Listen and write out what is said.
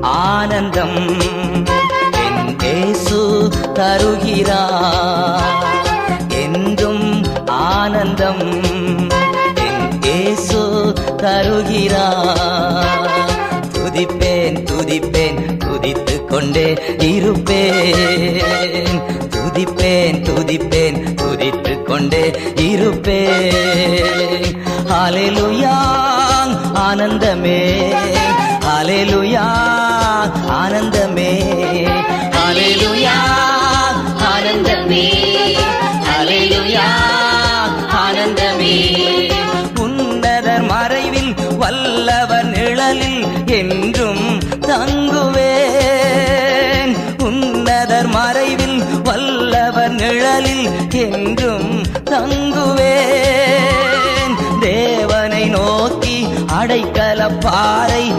ஆனந்தம் என் இயேசு தருகிறார். என்றும் ஆனந்தம் என் இயேசு தருகிறார். துதிப்பேன் துதிப்பேன் துதித்துக் கொண்டே இருப்பேன். துதிப்பேன் துதிப்பேன் துதித்துக் கொண்டே இருப்பேன். ஹல்லேலூயா ஆனந்தமே, ஹல்லேலூயா ஆனந்தமே, ஹல்லேலூயா ஆனந்தமே, ஹல்லேலூயா ஆனந்தமே. உன்னதர் மறைவில் வல்லவர் நிழலில் என்றும் தங்குவேன். உன்னதர் மறைவில் வல்லவர் நிழலில் என்றும் தங்குவேன். தேவனை நோக்கி அடைக்கலப்பாறை